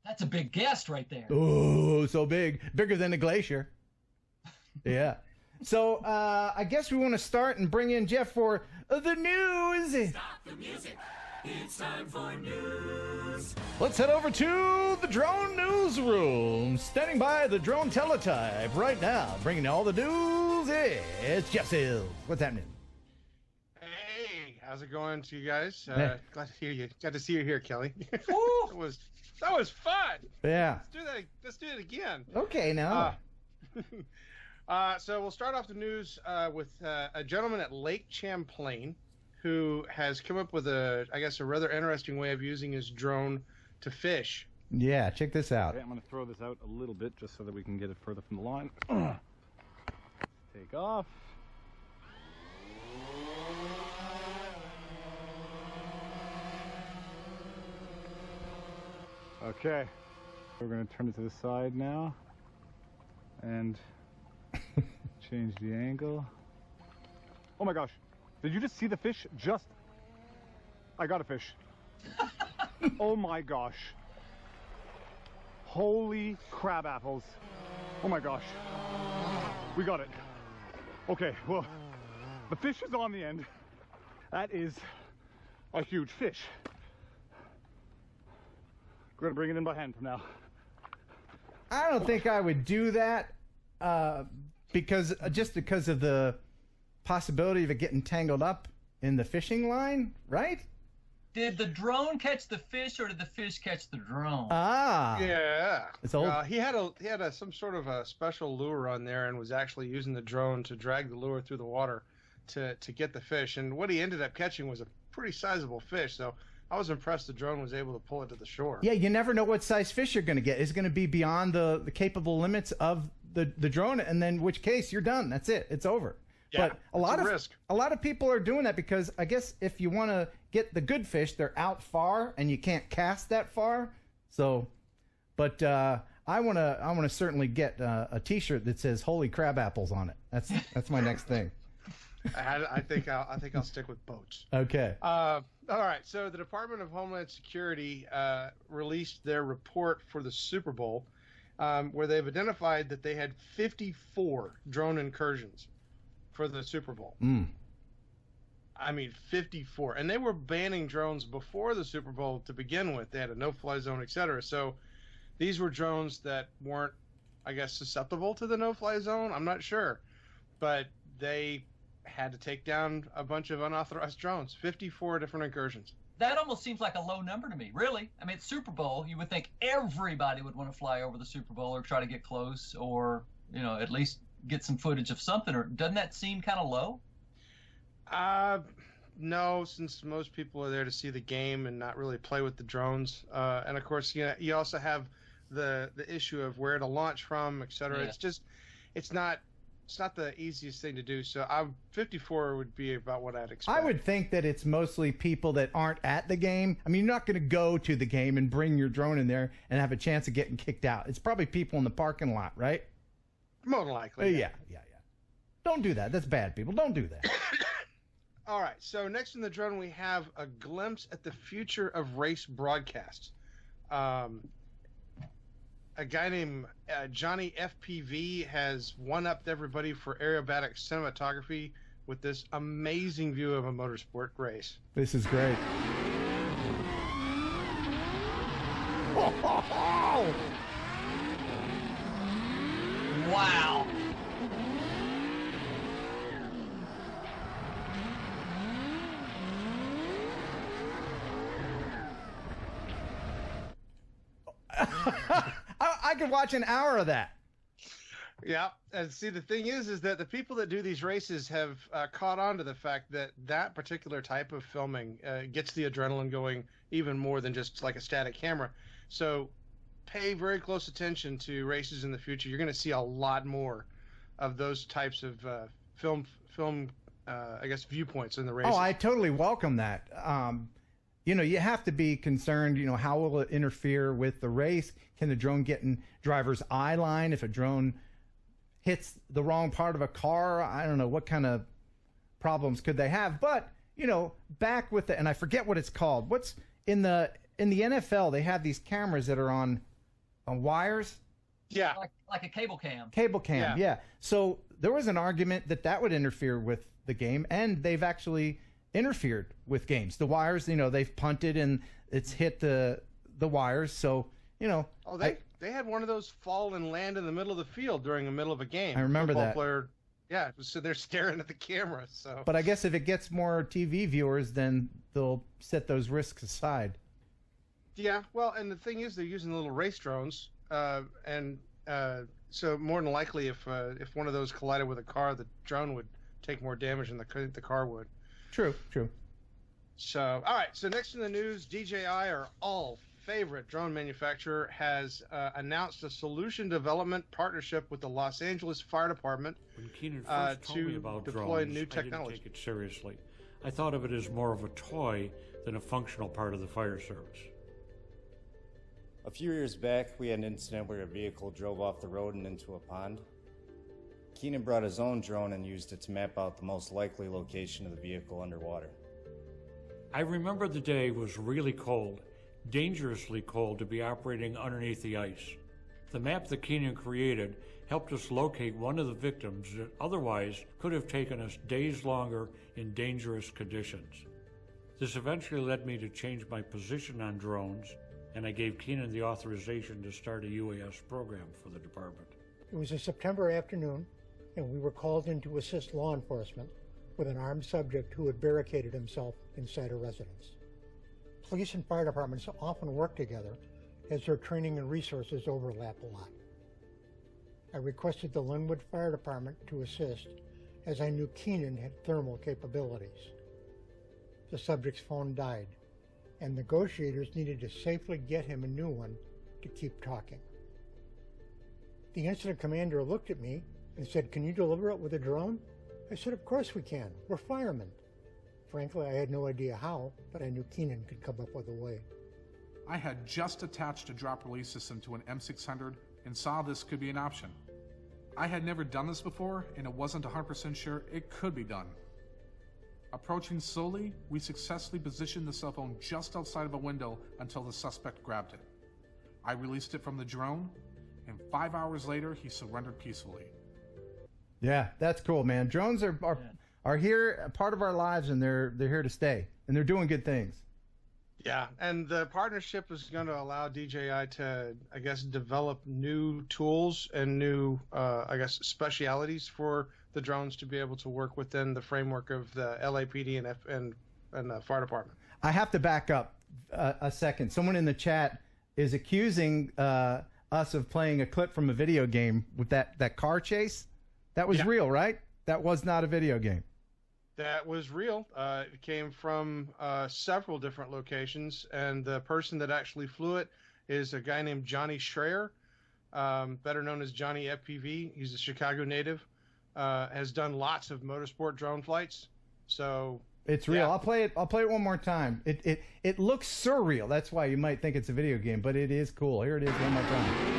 That's a big guest right there. Oh, so big. Bigger than a glacier. Yeah. So I guess we want to start and bring in Jeff for the news. Stop the music. It's time for news. Let's head over to the drone newsroom. Standing by the drone teletype right now, bringing you all the news. It's Jeff Sills. What's happening? Hey, how's it going to you guys? Hey. Glad to hear you. Glad to see you here, Kelly. Woo! that was fun. Yeah. Let's do it again. Okay, now. So we'll start off the news with a gentleman at Lake Champlain who has come up with a rather interesting way of using his drone to fish. Yeah, check this out. Okay, I'm going to throw this out a little bit just so that we can get it further from the line. Take off. Okay, we're going to turn it to the side now and change the angle. Oh my gosh, did you just see the fish? I got a fish. Oh my gosh. Holy crab apples. Oh my gosh. We got it. Okay, well, the fish is on the end. That is a huge fish. We're gonna bring it in by hand from now. I don't think I would do that because of the possibility of it getting tangled up in the fishing line, right? Did the drone catch the fish, or did the fish catch the drone? Yeah. It's old. He had some sort of a special lure on there and was actually using the drone to drag the lure through the water to get the fish. And what he ended up catching was a pretty sizable fish. So I was impressed the drone was able to pull it to the shore. Yeah, you never know what size fish you're going to get. It's going to be beyond the capable limits of the drone, and then in which case you're done. That's it. It's over. Yeah, but a lot of people are doing that because I guess if you want to get the good fish, they're out far and you can't cast that far. So, but I want to certainly get a T-shirt that says "Holy Crab Apples" on it. That's my next thing. I think I'll stick with boats. Okay. All right. So the Department of Homeland Security released their report for the Super Bowl, where they've identified that they had 54 drone incursions for the Super Bowl. I mean, 54. And they were banning drones before the Super Bowl to begin with. They had a no-fly zone, etc. So these were drones that weren't, I guess, susceptible to the no-fly zone. I'm not sure. But they had to take down a bunch of unauthorized drones. 54 different incursions. That almost seems like a low number to me, really. I mean, it's Super Bowl. You would think everybody would want to fly over the Super Bowl or try to get close or, at least get some footage of something. Or doesn't that seem kind of low? No, since most people are there to see the game and not really play with the drones. And of course, you also have the issue of where to launch from, etc. Yeah. It's not the easiest thing to do. So 54 would be about what I'd expect. I would think that it's mostly people that aren't at the game. I mean, you're not going to go to the game and bring your drone in there and have a chance of getting kicked out. It's probably people in the parking lot, right? More than likely. Yeah. Don't do that. That's bad, people. Don't do that. All right. So next in the drone, we have a glimpse at the future of race broadcasts. A guy named Johnny FPV has one-upped everybody for aerobatic cinematography with this amazing view of a motorsport race. This is great. Wow. I could watch an hour of that. Yeah, and see, the thing is that the people that do these races have caught on to the fact that that particular type of filming gets the adrenaline going even more than just like a static camera. So pay very close attention to races in the future. You're going to see a lot more of those types of film viewpoints in the races. Oh, I totally welcome that. You have to be concerned, how will it interfere with the race? Can the drone get in driver's eye line if a drone hits the wrong part of a car? I don't know what kind of problems could they have. But, back with and I forget what it's called. What's in the NFL, they have these cameras that are on on wires. Yeah. Like a cable cam. Cable cam, yeah. So there was an argument that would interfere with the game, and they've actually interfered with games. The wires, they've punted and it's hit the wires. So, Oh, they had one of those fall and land in the middle of the field during the middle of a game. I remember Football that. Player, yeah, so they're staring at the camera. So. But I guess if it gets more TV viewers, then they'll set those risks aside. Yeah, well, and the thing is, they're using little race drones, and so more than likely, if one of those collided with a car, the drone would take more damage than the car would. True. So, all right. So next in the news, DJI, our all favorite drone manufacturer, has announced a solution development partnership with the Los Angeles Fire Department when Keenan first told me about deploy drones, new I technology. didn't take it seriously. I thought of it as more of a toy than a functional part of the fire service. A few years back, we had an incident where a vehicle drove off the road and into a pond. Keenan brought his own drone and used it to map out the most likely location of the vehicle underwater. I remember the day was really cold, dangerously cold to be operating underneath the ice. The map that Keenan created helped us locate one of the victims that otherwise could have taken us days longer in dangerous conditions. This eventually led me to change my position on drones, and I gave Keenan the authorization to start a UAS program for the department. It was a September afternoon, and we were called in to assist law enforcement with an armed subject who had barricaded himself inside a residence. Police and fire departments often work together as their training and resources overlap a lot. I requested the Linwood Fire Department to assist as I knew Keenan had thermal capabilities. The subject's phone died, and negotiators needed to safely get him a new one to keep talking. The incident commander looked at me and said, "Can you deliver it with a drone?" I said, "Of course we can. We're firemen." Frankly, I had no idea how, but I knew Keenan could come up with a way. I had just attached a drop release system to an M600 and saw this could be an option. I had never done this before, and it wasn't 100% sure it could be done. Approaching slowly, we successfully positioned the cell phone just outside of a window until the suspect grabbed it. I released it from the drone, and 5 hours later, he surrendered peacefully. Yeah, that's cool, man. Drones are here, part of our lives, and they're here to stay, and they're doing good things. Yeah, and the partnership is going to allow DJI to, I guess, develop new tools and new, specialities for the drones to be able to work within the framework of the LAPD and the fire department. I have to back up a second. Someone in the chat is accusing us of playing a clip from a video game with that car chase. That was real, right? That was not a video game. That was real. It came from several different locations, and the person that actually flew it is a guy named Johnny Schreier, better known as Johnny FPV. He's a Chicago native, has done lots of motorsport drone flights. So it's real. Yeah. I'll play it one more time. It looks surreal. That's why you might think it's a video game, but it is cool. Here it is one more time.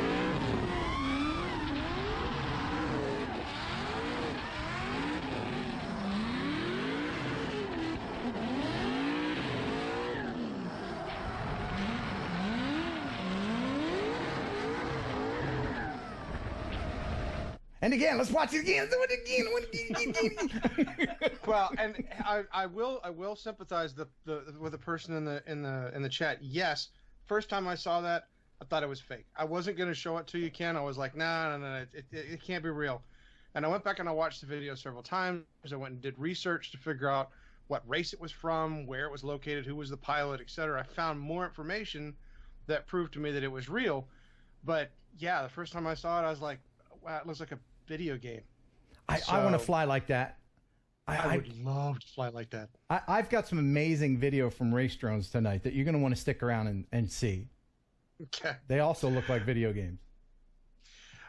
And again, let's watch it again. Do it again. Well, and I will sympathize with the person in the chat. Yes, first time I saw that, I thought it was fake. I wasn't going to show it to you, Ken. I was like, no, it can't be real. And I went back and I watched the video several times. I went and did research to figure out what race it was from, where it was located, who was the pilot, etc. I found more information that proved to me that it was real. But yeah, the first time I saw it, I was like, wow, it looks like a video game. I want to fly like that. I would love to fly like that. I've got some amazing video from race drones tonight that you're going to want to stick around and see. Okay. They also look like video games.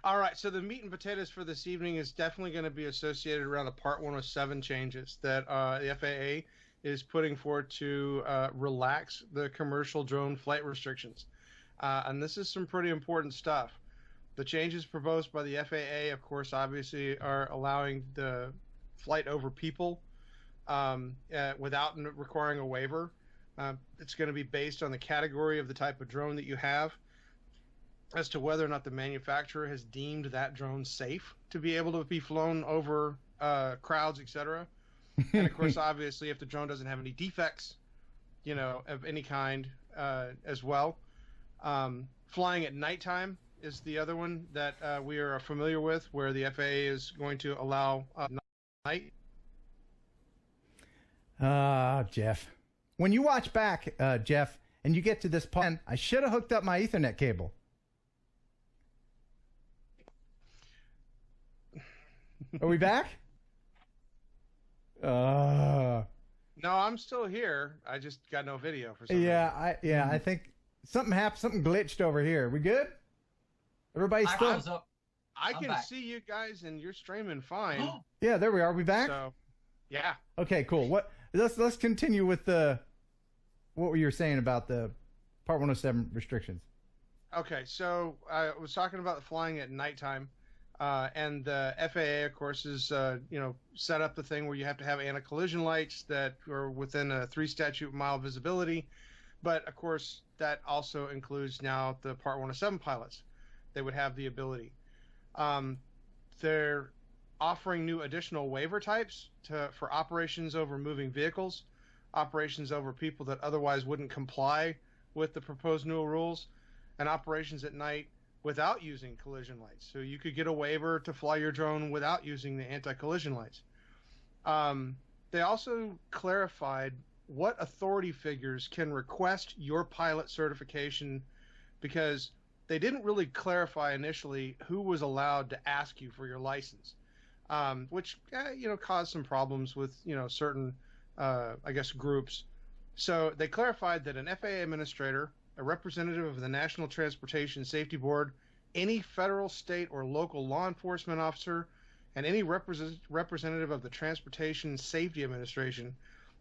All right, so the meat and potatoes for this evening is definitely going to be associated around the Part 107 changes that the FAA is putting forward to relax the commercial drone flight restrictions. And this is some pretty important stuff. The changes proposed by the FAA, of course, obviously are allowing the flight over people without requiring a waiver. It's going to be based on the category of the type of drone that you have. as to whether or not the manufacturer has deemed that drone safe to be able to be flown over crowds, etc. And of course, obviously, if the drone doesn't have any defects, of any kind as well. Flying at nighttime is the other one that we are familiar with, where the FAA is going to allow night. Jeff. When you watch back, Jeff, and you get to this point, I should have hooked up my Ethernet cable. Are we back? No, I'm still here. I just got no video for some reason. I think something happened. Something glitched over here. We good? Everybody's still. I can see you guys, and you're streaming fine. Yeah, there we are. We back? So, yeah. Okay, cool. Let's continue with what were you saying about the Part 107 restrictions? Okay, so I was talking about the flying at nighttime, and the FAA, of course, is set up the thing where you have to have anti-collision lights that are within a 3 statute mile visibility, but of course that also includes now the Part 107 pilots. They would have the ability. They're offering new additional waiver types for operations over moving vehicles, operations over people that otherwise wouldn't comply with the proposed new rules, and operations at night without using collision lights. So you could get a waiver to fly your drone without using the anti-collision lights. They also clarified what authority figures can request your pilot certification, because they didn't really clarify initially who was allowed to ask you for your license, which caused some problems with certain groups. So they clarified that an FAA administrator, a representative of the National Transportation Safety Board, any federal, state, or local law enforcement officer, and any representative of the Transportation Safety Administration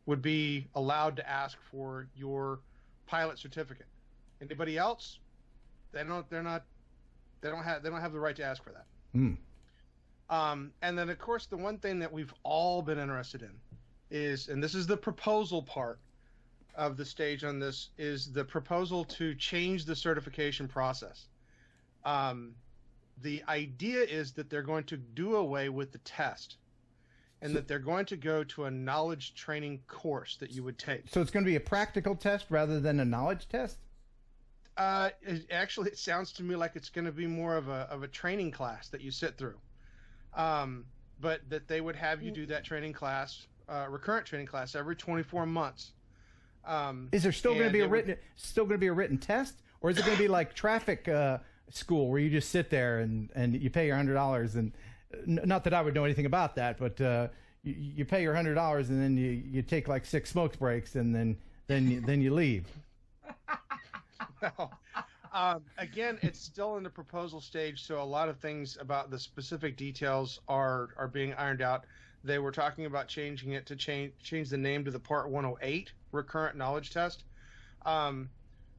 would be allowed to ask for your pilot certificate. Anybody else? They don't have the right to ask for that. And then of course the one thing that we've all been interested in is, and this is the proposal part of the stage on this, is the proposal to change the certification process. The idea is that they're going to do away with the test, and that they're going to go to a knowledge training course that you would take. So it's going to be a practical test rather than a knowledge test? It sounds to me like it's going to be more of a training class that you sit through. But that they would have you do that training class, recurrent training class, every 24 months. Is there still going to be a written test, or is it going to be like traffic school where you just sit there and you pay your $100, and not that I would know anything about that, but you pay your $100 and then you take like 6 smoke breaks and then you leave. Well, again, it's still in the proposal stage, so a lot of things about the specific details are being ironed out. They were talking about changing it to change the name to the Part 108 recurrent knowledge test.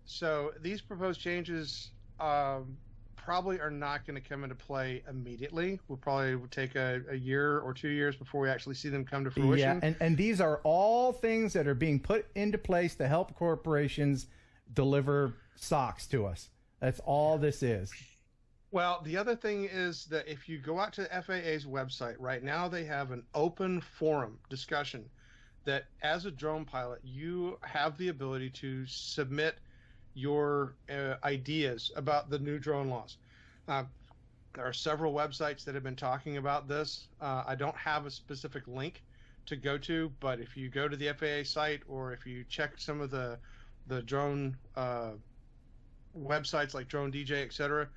So these proposed changes probably are not going to come into play immediately. We'll probably take a year or 2 years before we actually see them come to fruition. Yeah, and these are all things that are being put into place to help corporations deliver socks to us. That's all this is. Well, the other thing is that if you go out to the FAA's website right now, they have an open forum discussion that as a drone pilot, you have the ability to submit your ideas about the new drone laws. There are several websites that have been talking about this. I don't have a specific link to go to, but if you go to the FAA site, or if you check some of the drone websites like Drone DJ, etc.,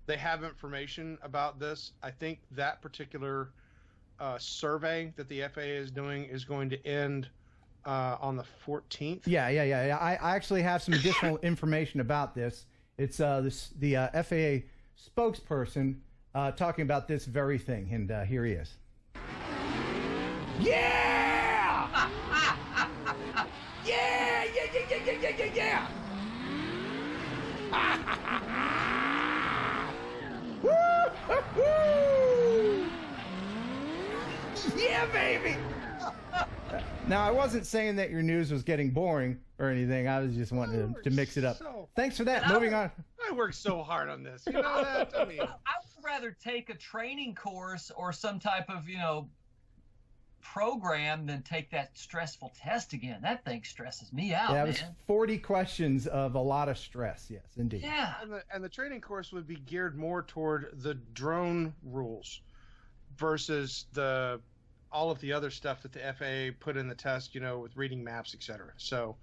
they have information about this. I think that particular survey that the FAA is doing is going to end on the 14th. Yeah. I actually have some additional information about this. It's the FAA spokesperson talking about this very thing, and here he is. Yeah! Yeah! Woo! Yeah, baby! Now, I wasn't saying that your news was getting boring or anything. I was just wanting to mix it up. Thanks for that. Moving on. I worked so hard on this. You know that? I mean, I would rather take a training course or some type of, program than take that stressful test again. That thing stresses me out, Yeah, it man. was 40 questions of a lot of stress. Yes, indeed. Yeah. and the training course would be geared more toward the drone rules versus all of the other stuff that the FAA put in the test, with reading maps, etc. So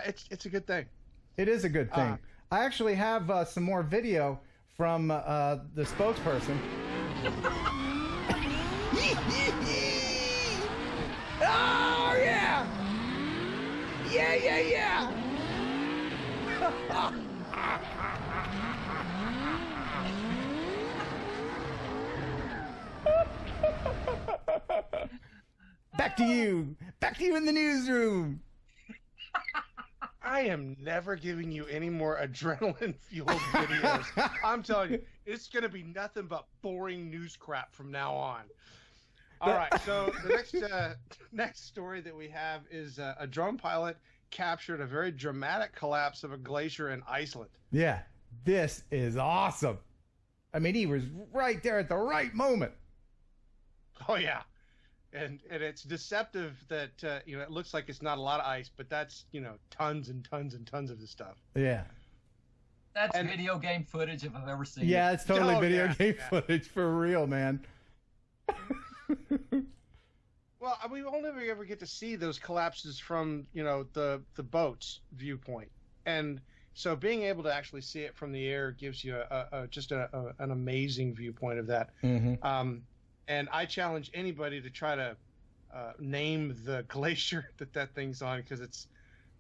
it's a good thing. It is a good thing. I actually have some more video from the spokesperson. Oh, yeah! Yeah! Back to you in the newsroom. I am never giving you any more adrenaline-fueled videos. I'm telling you, it's going to be nothing but boring news crap from now on. All right, so the next story that we have is a drone pilot captured a very dramatic collapse of a glacier in Iceland. Yeah, this is awesome. I mean, he was right there at the right moment. Oh, yeah. And it's deceptive that, it looks like it's not a lot of ice, but that's, tons and tons and tons of this stuff. Yeah. That's video game footage if I've ever seen it. Yeah, it's totally video game footage for real, man. Well, we only ever get to see those collapses from, the boat's viewpoint. And so being able to actually see it from the air gives you an amazing viewpoint of that. Mm-hmm. And I challenge anybody to try to name the glacier that thing's on, because it's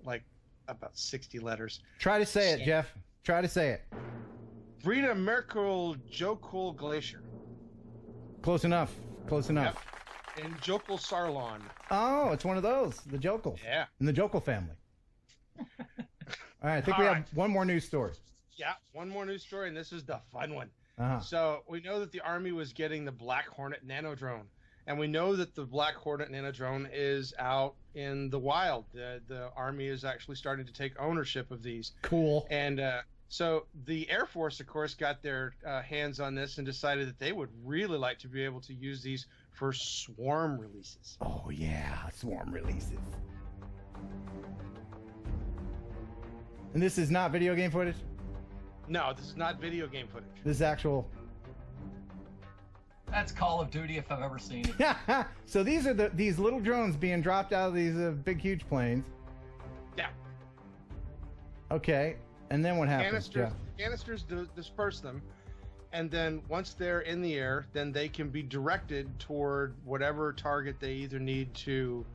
like about 60 letters. Try to say it, Jeff. Try to say it. Brita Merkel Jokul Glacier. Close enough. Yep. In Jokul Sarlon. Oh, it's one of those. The Jokul. Yeah. In the Jokul family. All right, I think we have one more news story. Yeah, one more news story, and this is the fun one. Uh-huh. So we know that the Army was getting the Black Hornet nano drone, and we know that the Black Hornet nano drone is out in the wild. The Army is actually starting to take ownership of these. Cool. And so the Air Force, of course, got their hands on this and decided that they would really like to be able to use these for swarm releases. Oh, yeah, swarm releases. And this is not video game footage? No, this is not video game footage. This is actual... That's Call of Duty if I've ever seen it. So these are these little drones being dropped out of these big, huge planes. Yeah. Okay, and then what happens, Jeff? Canisters disperse them, and then once they're in the air, then they can be directed toward whatever target they either need to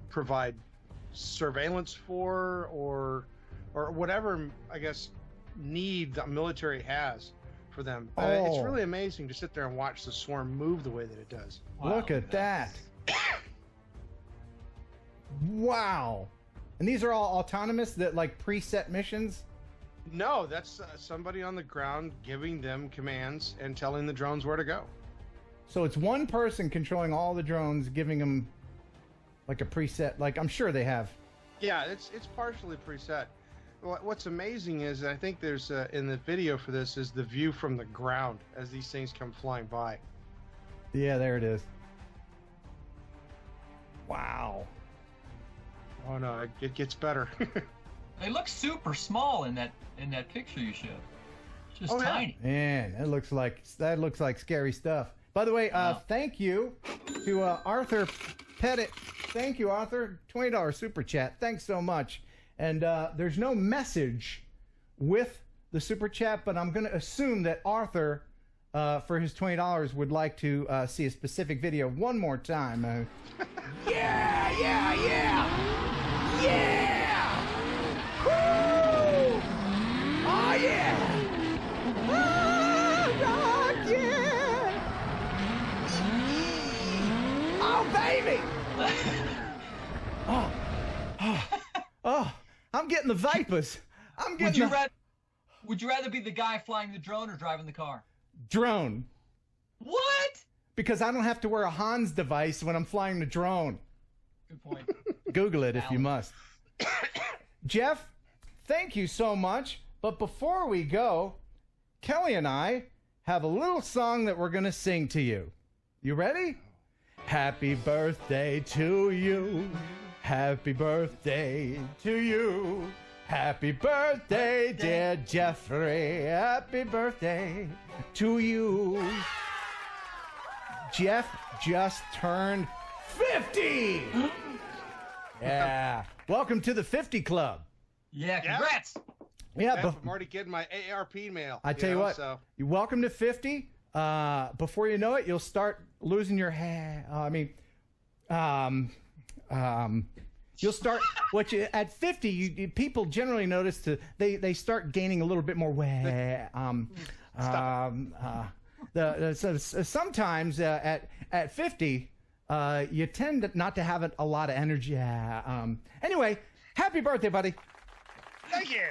provide surveillance for, or whatever, I guess, need the military has for them. It's really amazing to sit there and watch the swarm move the way that it does. Wow. Look at that. Wow. And these are all autonomous, that like preset missions? No, that's somebody on the ground giving them commands and telling the drones where to go. So it's one person controlling all the drones, giving them like a preset, like I'm sure they have. Yeah, it's partially preset. What's amazing is, I think there's in the video for this, is the view from the ground as these things come flying by. Yeah, there it is. Wow. Oh no, it gets better. They look super small in that picture you showed. Just tiny. Man, that looks like scary stuff. By the way, thank you to Arthur Pettit. Thank you, Arthur. $20 super chat. Thanks so much. And there's no message with the super chat, but I'm going to assume that Arthur, for his $20, would like to see a specific video one more time. Yeah! Woo! Oh, yeah! Oh, yeah! Oh, baby! Oh, I'm getting the vipers. Would you rather be the guy flying the drone or driving the car? Drone. What? Because I don't have to wear a Hans device when I'm flying the drone. Good point. Google it if you must. Jeff, thank you so much. But before we go, Kelly and I have a little song that we're going to sing to you. You ready? Happy birthday to you. Happy birthday to you. Happy birthday, dear Jeffrey. Happy birthday to you. Jeff just turned 50. Yeah. Welcome to the 50 Club. Yeah, congrats. Yeah, I'm already getting my AARP mail. I tell you what, So. you're welcome to 50. Before you know it, you'll start losing your hair. You'll start at 50. People generally notice they start gaining a little bit more weight. Sometimes at 50, you tend not to have a lot of energy. Anyway, happy birthday, buddy. Thank you.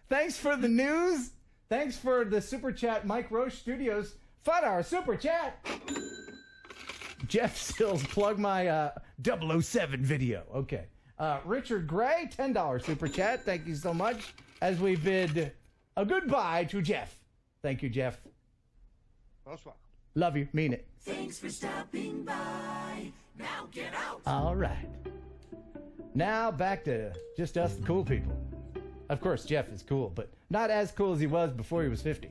Thanks for the news. Thanks for the super chat, Mike Roche Studios. $5 super chat. Jeff Sills, plug my 007 video. Okay. Richard Gray, $10 super chat. Thank you so much. As we bid a goodbye to Jeff. Thank you, Jeff. Most welcome. Love you. Mean it. Thanks for stopping by. Now get out. All right. Now back to just us, the cool people. Of course, Jeff is cool, but not as cool as he was before he was 50.